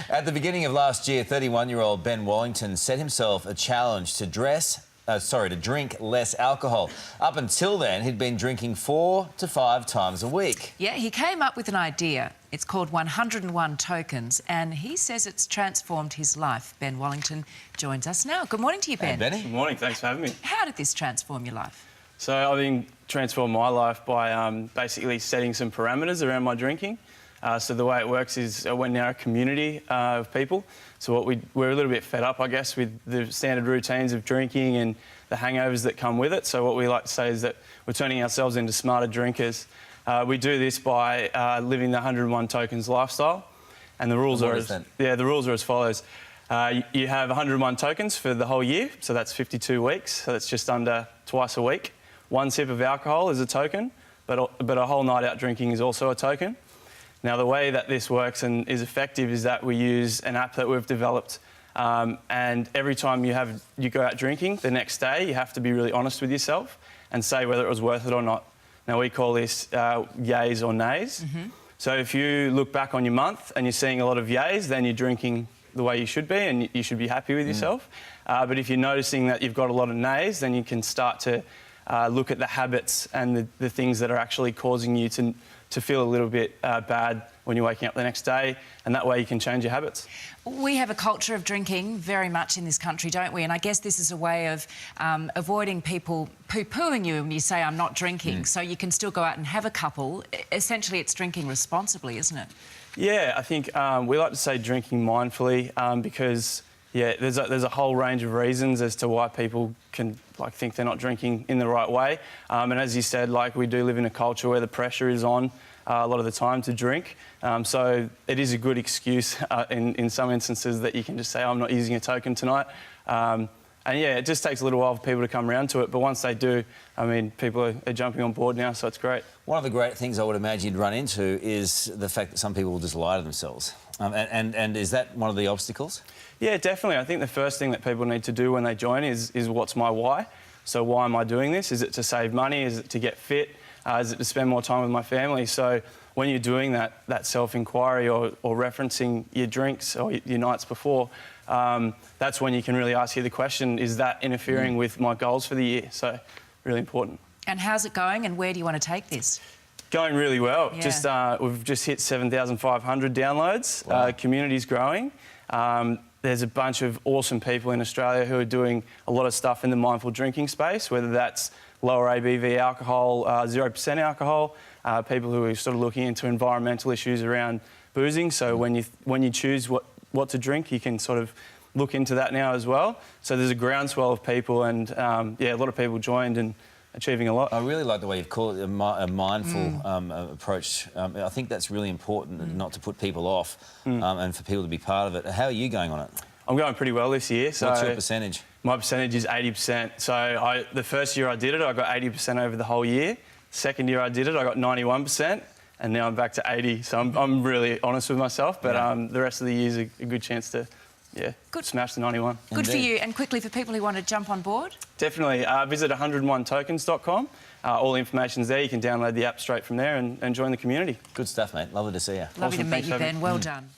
At the beginning of last year, 31-year-old Ben Wallington set himself a challenge to drink less alcohol. Up until then, he'd been drinking 4 to 5 times a week. Yeah, he came up with an idea. It's called 101 Tokens, and he says it's transformed his life. Ben Wallington joins us now. Good morning to you, Ben. Hey, Benny. Good morning, thanks for having me. How did this transform your life? So I think transformed my life by basically setting some parameters around my drinking. So the way it works is we're now a community of people. So we're a little bit fed up, I guess, with the standard routines of drinking and the hangovers that come with it. So what we like to say is that we're turning ourselves into smarter drinkers. We do this by living the 101 Tokens lifestyle. And the rules are as follows. You have 101 tokens for the whole year, so that's 52 weeks. So that's just under twice a week. 1 sip of alcohol is a token, but a whole night out drinking is also a token. Now, the way that this works and is effective is that we use an app that we've developed, and every time you go out drinking, the next day you have to be really honest with yourself and say whether it was worth it or not. Now, we call this yays or nays. Mm-hmm. So if you look back on your month and you're seeing a lot of yays, then you're drinking the way you should be and you should be happy with yourself. But if you're noticing that you've got a lot of nays, then you can start to look at the habits and the things that are actually causing you to feel a little bit bad when you're waking up the next day, and that way you can change your habits. We have a culture of drinking very much in this country, don't we? And I guess this is a way of avoiding people poo-pooing you when you say, I'm not drinking, so you can still go out and have a couple. Essentially, it's drinking responsibly, isn't it? Yeah, I think we like to say drinking mindfully because, yeah, there's a whole range of reasons as to why people can think they're not drinking in the right way. And as you said, we do live in a culture where the pressure is on a lot of the time to drink. So it is a good excuse in some instances that you can just say, I'm not using a token tonight. And yeah, it just takes a little while for people to come around to it. But once they do, I mean, people are jumping on board now, so it's great. One of the great things I would imagine you'd run into is the fact that some people will just lie to themselves. And is that one of the obstacles? Yeah, definitely. I think the first thing that people need to do when they join is what's my why? So why am I doing this? Is it to save money? Is it to get fit? Is it to spend more time with my family? So when you're doing that self-inquiry or referencing your drinks or your nights before, that's when you can really ask you the question, is that interfering with my goals for the year? So really important. And how's it going and where do you want to take this? Going really well. Yeah. We've just hit 7,500 downloads. Wow. Community's growing. There's a bunch of awesome people in Australia who are doing a lot of stuff in the mindful drinking space, whether that's lower ABV alcohol, 0% alcohol, people who are sort of looking into environmental issues around boozing. So when you choose what to drink, you can sort of look into that now as well. So there's a groundswell of people and, yeah, a lot of people joined and achieving a lot. I really like the way you've called it a mindful approach. I think that's really important, not to put people off and for people to be part of it. How are you going on it? I'm going pretty well this year. So what's your percentage? My percentage is 80%. So the first year I did it, I got 80% over the whole year. Second year I did it, I got 91%. And now I'm back to 80. So I'm really honest with myself. But the rest of the year's a good chance to, smash the 91. Good for you. And quickly, for people who want to jump on board? Definitely. Visit 101tokens.com. All the information's there. You can download the app straight from there and join the community. Good stuff, mate. Lovely to see you. Lovely to meet you, Ben. Well done.